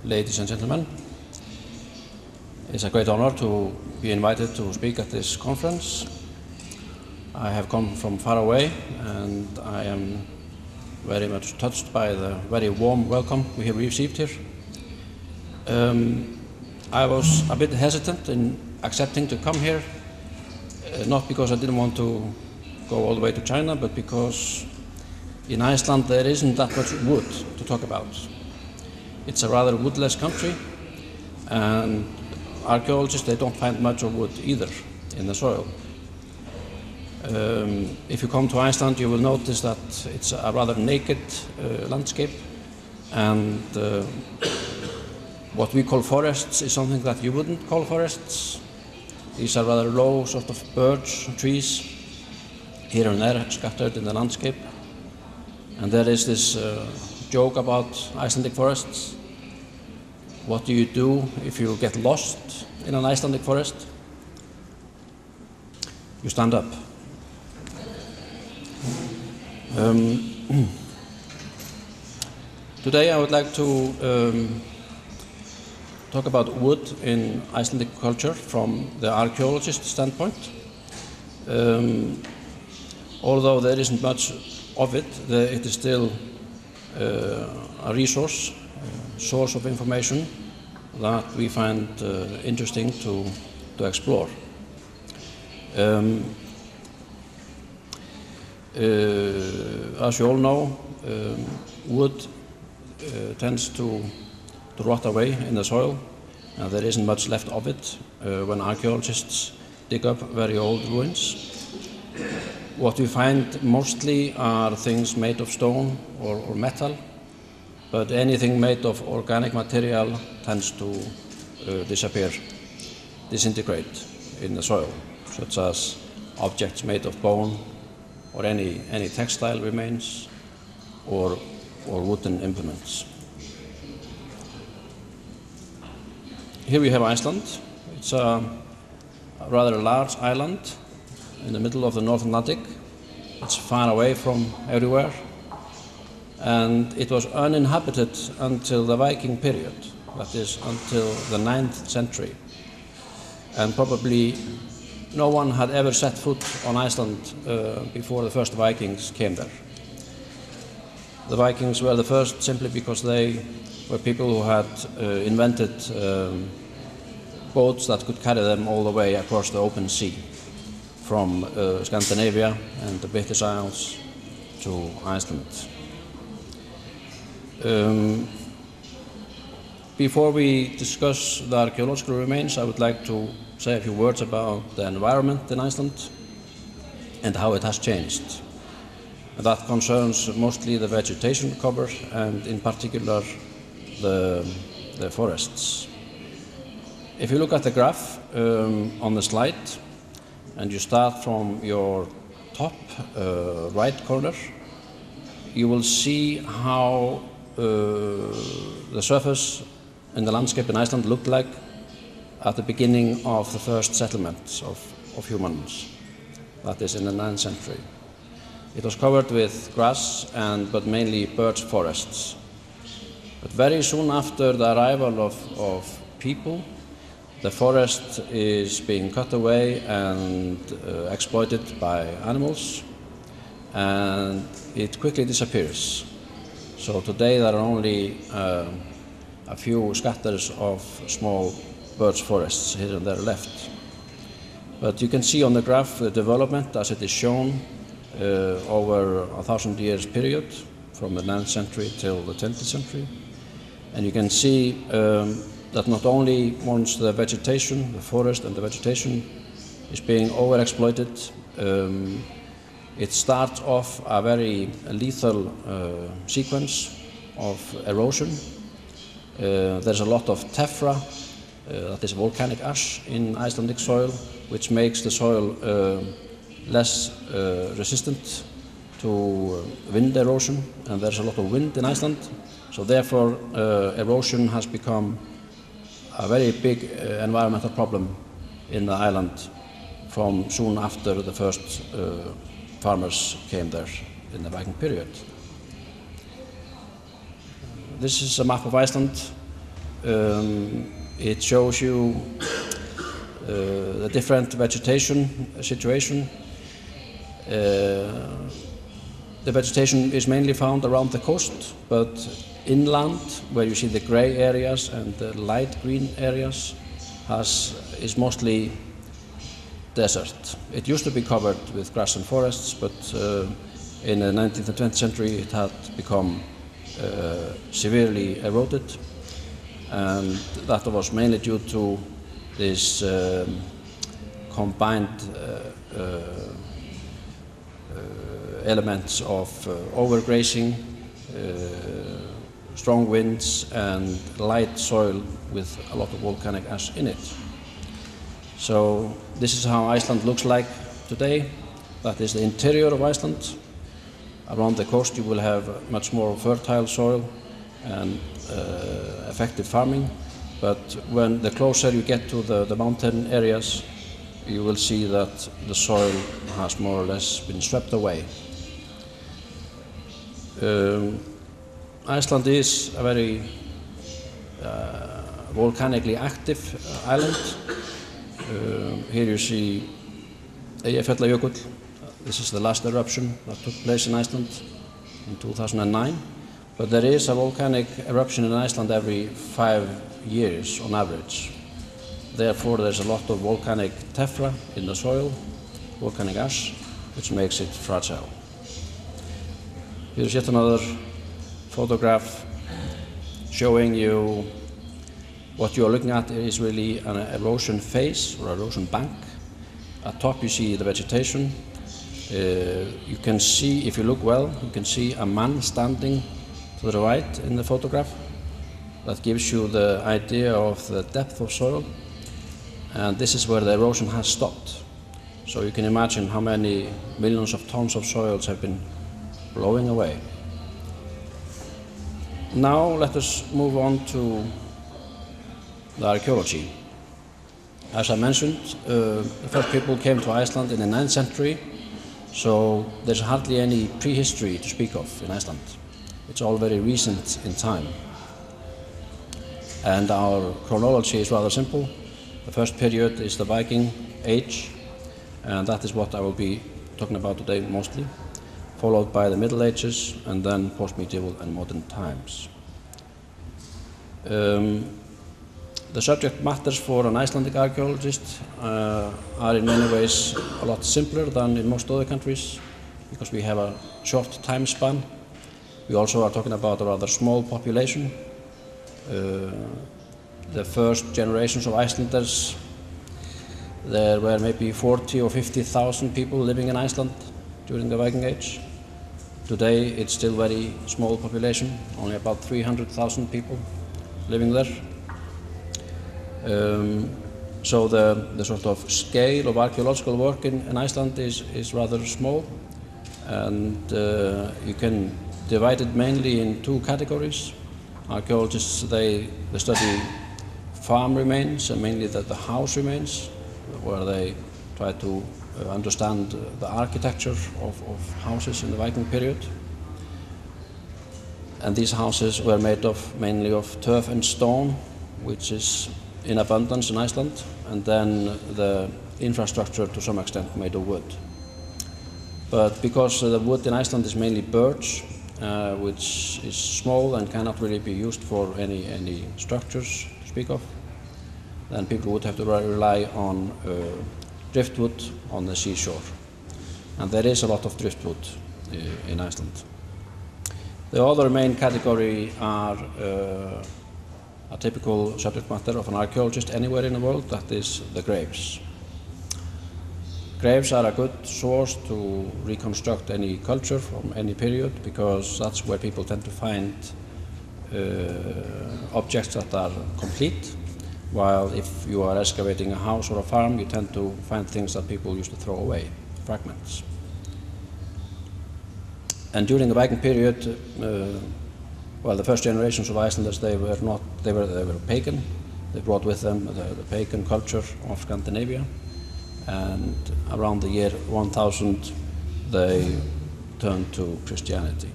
ladies and gentlemen. It's a great honor to be invited to speak at this conference. I have come from far away and I am very much touched by the very warm welcome we have received here. I was a bit hesitant in accepting to come here, not because I didn't want to go all the way to China, but because in Iceland there isn't that much wood to talk about. It's a rather woodless country, and archaeologists, they don't find much of wood either in the soil. If you come to Iceland, you will notice that it's a rather naked landscape, and what we call forests is something that you wouldn't call forests. These are rather low sort of birch trees here and there scattered in the landscape. And there is this joke about Icelandic forests. What do you do if you get lost in an Icelandic forest? You stand up. Today I would like to talk about wood in Icelandic culture from the archaeologist standpoint. Although there isn't much of it, it is still a resource, source of information that we find interesting to explore. As you all know, wood tends to rot away in the soil, and there isn't much left of it when archaeologists dig up very old ruins. What we find mostly are things made of stone or metal, but anything made of organic material tends to disappear, disintegrate in the soil, such as objects made of bone, or any textile remains, or wooden implements. Here we have Iceland. It's a rather large island in the middle of the North Atlantic. It's far away from everywhere, and it was uninhabited until the Viking period, that is, until the 9th century. And probably no one had ever set foot on Iceland before the first Vikings came there. The Vikings were the first simply because they were people who had invented boats that could carry them all the way across the open sea, from Scandinavia and the British Isles to Iceland. Before we discuss the archaeological remains, I would like to say a few words about the environment in Iceland and how it has changed. That concerns mostly the vegetation cover and in particular the forests. If you look at the graph on the slide and you start from your top right corner, you will see how the surface in the landscape in Iceland looked like at the beginning of the first settlements of humans, that is in the 9th century. It was covered with grass but mainly birch forests. But very soon after the arrival of people, the forest is being cut away and exploited by animals, and it quickly disappears. So today there are only a few scatters of small birch forests here and there left. But you can see on the graph the development as it is shown over 1,000 years period, from the 9th century till the 20th century. And you can see that not only once the vegetation, the forest and the vegetation is being overexploited, it starts off a very lethal sequence of erosion. There's a lot of tephra, that is volcanic ash in Icelandic soil, which makes the soil less resistant to wind erosion, and there's a lot of wind in Iceland. So therefore, erosion has become a very big environmental problem in the island from soon after the first farmers came there in the Viking period. This is a map of Iceland. It shows you the different vegetation situation. The vegetation is mainly found around the coast, but inland, where you see the grey areas and the light green areas, is mostly desert. It used to be covered with grass and forests, but in the 19th and 20th century it had become severely eroded, and that was mainly due to this combined elements of overgrazing, strong winds, and light soil with a lot of volcanic ash in it. So this is how Iceland looks like today. That is the interior of Iceland. Around the coast you will have much more fertile soil and effective farming, but when the closer you get to the mountain areas, you will see that the soil has more or less been swept away. Iceland is a very volcanically active island. Here you see Eyjafjallajökull. This is the last eruption that took place in Iceland in 2009. But there is a volcanic eruption in Iceland every 5 years on average. Therefore, there's a lot of volcanic tephra in the soil, volcanic ash, which makes it fragile. Here's yet another photograph showing you what you are looking at is really an erosion phase or erosion bank. At top you see the vegetation. You can see, if you look well, you can see a man standing to the right in the photograph. That gives you the idea of the depth of soil, and this is where the erosion has stopped. So you can imagine how many millions of tons of soils have been blowing away. Now let us move on to the archaeology. As I mentioned, the first people came to Iceland in the 9th century, so there's hardly any prehistory to speak of in Iceland. It's all very recent in time. And our chronology is rather simple. The first period is the Viking Age, and that is what I will be talking about today mostly, followed by the Middle Ages, and then post-medieval and modern times. The subject matters for an Icelandic archaeologist are in many ways a lot simpler than in most other countries, because we have a short time span. We also are talking about a rather small population. The first generations of Icelanders, there were maybe 40 or 50,000 people living in Iceland during the Viking Age. Today it's still a very small population, only about 300,000 people living there. So the sort of scale of archaeological work in Iceland is rather small, and you can divide it mainly in two categories. Archaeologists, they study farm remains, and mainly the house remains, where they try to understand the architecture of houses in the Viking period. And these houses were made mainly of turf and stone, which is in abundance in Iceland, and then the infrastructure to some extent made of wood. But because the wood in Iceland is mainly birch, which is small and cannot really be used for any structures to speak of, then people would have to rely on driftwood on the seashore. And there is a lot of driftwood in Iceland. The other main category are a typical subject matter of an archaeologist anywhere in the world, that is the graves. Graves are a good source to reconstruct any culture from any period, because that's where people tend to find objects that are complete, while if you are excavating a house or a farm, you tend to find things that people used to throw away, fragments. And during the Viking period, well, the first generations of Icelanders, they were pagan. They brought with them the pagan culture of Scandinavia, and around the year 1000 they turned to Christianity.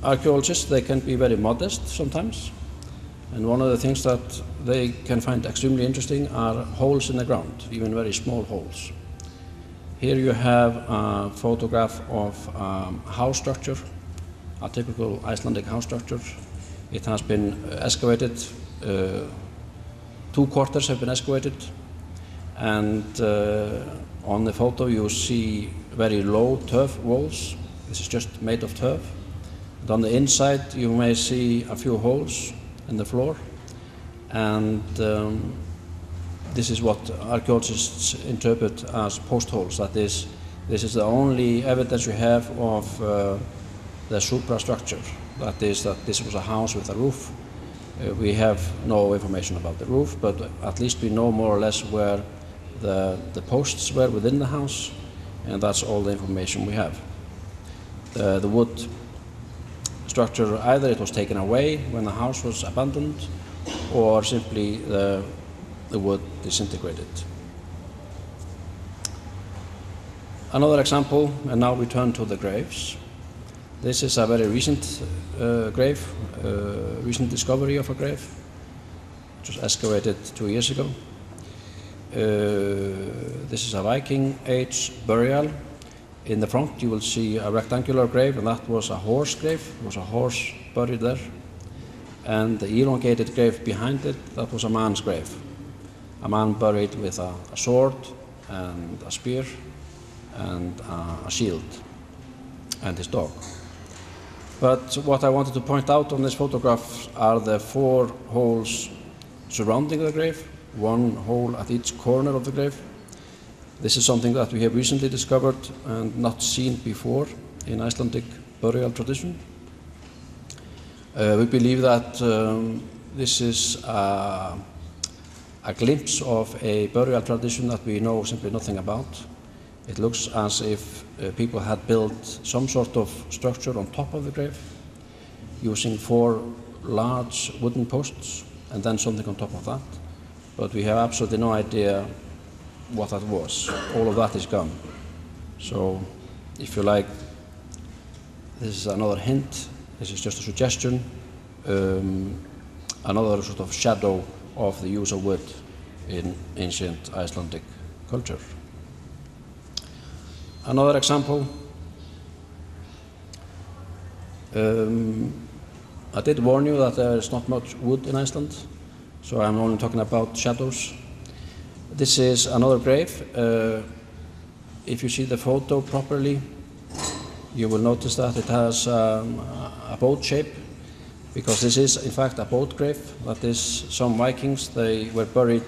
archaeologists, they can be very modest sometimes. And one of the things that they can find extremely interesting are holes in the ground, even very small holes. Here you have a photograph of a house structure, a typical Icelandic house structure. It has been excavated, 2 quarters have been excavated, and on the photo you see very low turf walls. This is just made of turf. And on the inside you may see a few holes in the floor, and this is what archaeologists interpret as post holes. That is, this is the only evidence we have of the superstructure. That is, that this was a house with a roof. We have no information about the roof, but at least we know more or less where the posts were within the house, and that's all the information we have. The wood structure, either it was taken away when the house was abandoned, or simply the wood disintegrated. Another example, and now we turn to the graves. This is a very recent grave, recent discovery of a grave. It was excavated 2 years ago. This is a Viking Age burial. In the front you will see a rectangular grave, and that was a horse grave. There was a horse buried there. And the elongated grave behind it, that was a man's grave. A man buried with a sword and a spear and a shield and his dog. But what I wanted to point out on this photograph are the 4 holes surrounding the grave, 1 hole at each corner of the grave. This is something that we have recently discovered and not seen before in Icelandic burial tradition. We believe that this is a glimpse of a burial tradition that we know simply nothing about. It looks as if people had built some sort of structure on top of the grave using 4 large wooden posts and then something on top of that. But we have absolutely no idea what that was. All of that is gone. So, if you like, this is another hint. This is just a suggestion, another sort of shadow of the use of wood in ancient Icelandic culture. Another example, I did warn you that there is not much wood in Iceland, so I'm only talking about shadows. This is another grave. If you see the photo properly, you will notice that it has a boat shape, because this is in fact a boat grave. That is, some Vikings, they were buried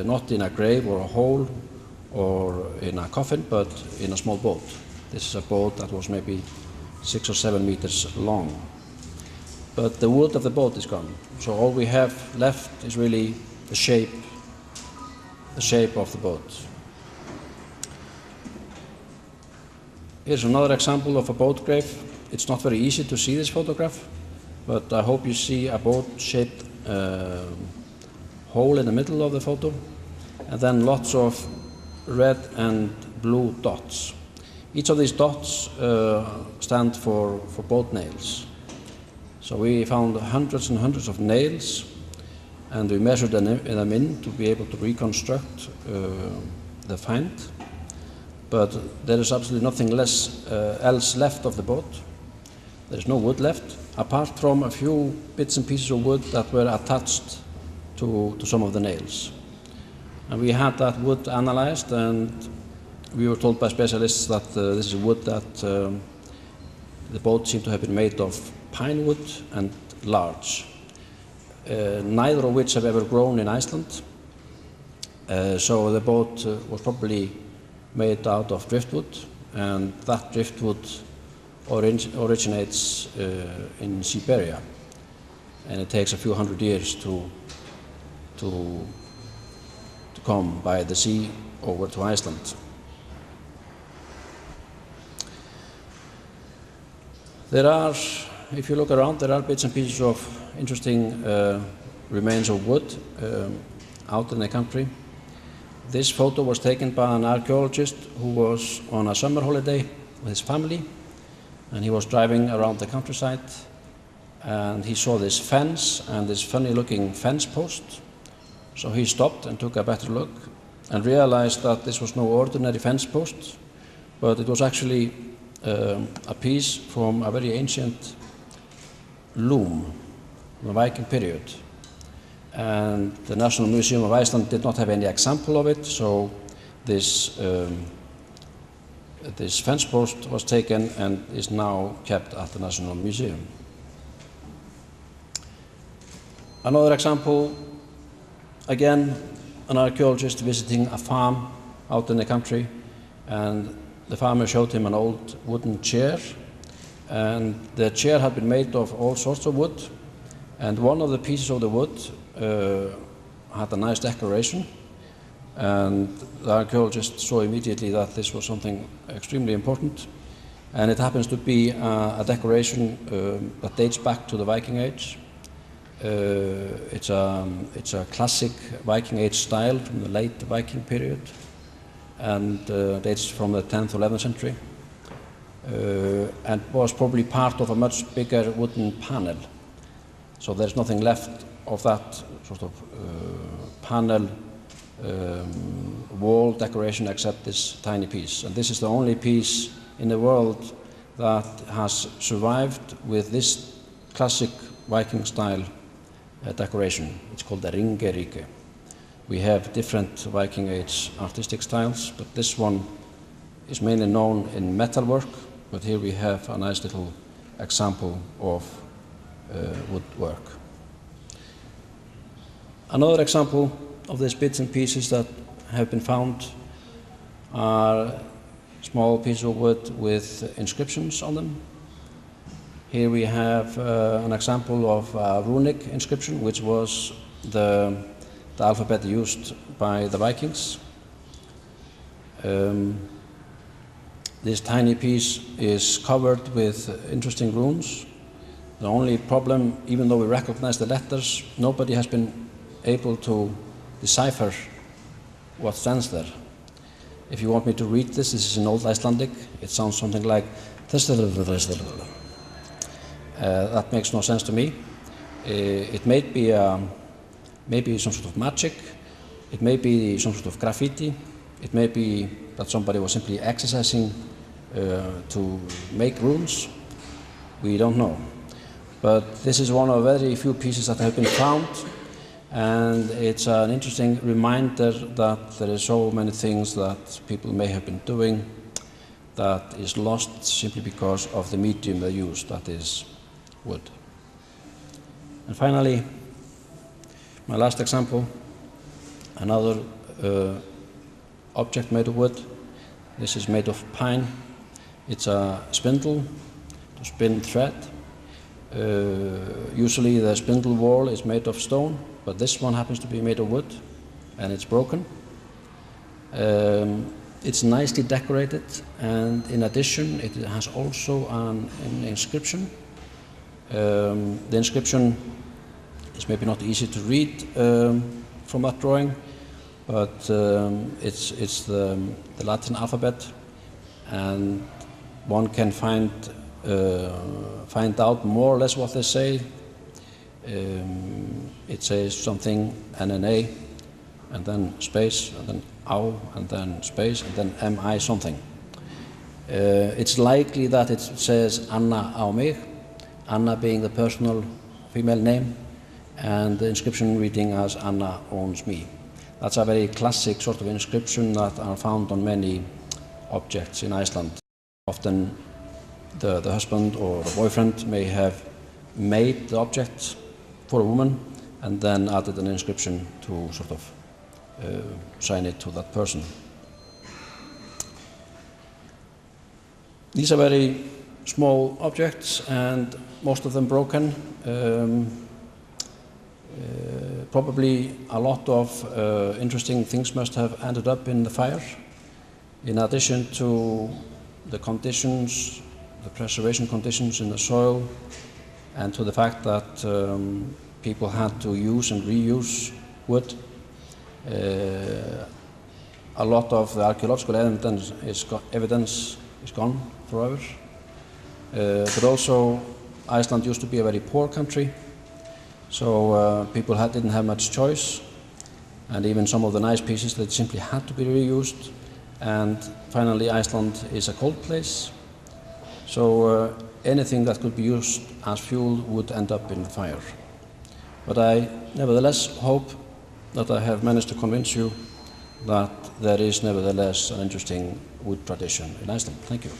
not in a grave or a hole or in a coffin, but in a small boat. This is a boat that was maybe 6 or 7 meters long. But the wood of the boat is gone, so all we have left is really the shape of the boat. Here's another example of a boat grave. It's not very easy to see this photograph, but I hope you see a boat-shaped hole in the middle of the photo, and then lots of red and blue dots. Each of these dots stand for boat nails. So we found hundreds and hundreds of nails, and we measured them in to be able to reconstruct the find. But there is absolutely nothing else left of the boat. There is no wood left, apart from a few bits and pieces of wood that were attached to some of the nails. And we had that wood analyzed, and we were told by specialists that this is wood that the boat seemed to have been made of pine wood and larch, neither of which have ever grown in Iceland. So the boat was probably made out of driftwood, and that driftwood originates in Siberia, and it takes a few hundred years to come by the sea over to Iceland. There are, if you look around, there are bits and pieces of interesting remains of wood out in the country. This photo was taken by an archaeologist who was on a summer holiday with his family, and he was driving around the countryside, and he saw this fence and this funny-looking fence post. So he stopped and took a better look and realized that this was no ordinary fence post, but it was actually a piece from a very ancient loom from the Viking period. And the National Museum of Iceland did not have any example of it, so this fence post was taken and is now kept at the National Museum. Another example, again, an archaeologist visiting a farm out in the country, and the farmer showed him an old wooden chair, and the chair had been made of all sorts of wood, and one of the pieces of the wood had a nice decoration, and the archaeologist saw immediately that this was something extremely important, and it happens to be a decoration that dates back to the Viking Age. It's a classic Viking Age style from the late Viking period, and dates from the 10th or 11th century, and was probably part of a much bigger wooden panel. So there's nothing left of that sort of panel wall decoration except this tiny piece. And this is the only piece in the world that has survived with this classic Viking style decoration. It's called the ringerike. We have different Viking Age artistic styles, but this one is mainly known in metalwork, but here we have a nice little example of woodwork. Another example of these bits and pieces that have been found are small pieces of wood with inscriptions on them. Here we have an example of a runic inscription, which was the alphabet used by the Vikings. This tiny piece is covered with interesting runes. The only problem, even though we recognize the letters, nobody has been able to decipher what stands there. If you want me to read this is in Old Icelandic. It sounds something like that makes no sense to me. It may be maybe some sort of magic. It may be some sort of graffiti. It may be that somebody was simply exercising to make runes. We don't know. But this is one of very few pieces that have been found, and it's an interesting reminder that there are so many things that people may have been doing that is lost simply because of the medium they use, that is wood. And finally, my last example, another object made of wood. This is made of pine. It's a spindle to spin thread. Usually the spindle whorl is made of stone, but this one happens to be made of wood, and it's broken. It's nicely decorated, and in addition it has also an inscription. The inscription is maybe not easy to read from that drawing, but it's the Latin alphabet, and one can find out more or less what they say. It says something NNA, and then space, and then AU, and then space, and then MI something. It's likely that it says Anna á mig, Anna being the personal female name, and the inscription reading as Anna owns me. That's a very classic sort of inscription that are found on many objects in Iceland. Often the husband or the boyfriend may have made the object for a woman and then added an inscription to sort of sign it to that person. These are very small objects and most of them broken. Probably a lot of interesting things must have ended up in the fire. In addition to the conditions, the preservation conditions in the soil, and to the fact that people had to use and reuse wood, a lot of the archaeological evidence is gone forever. But also Iceland used to be a very poor country, so people didn't have much choice, and even some of the nice pieces that simply had to be reused. And finally, Iceland is a cold place, so anything that could be used as fuel would end up in the fire. But I nevertheless hope that I have managed to convince you that there is nevertheless an interesting wood tradition in Iceland. Thank you.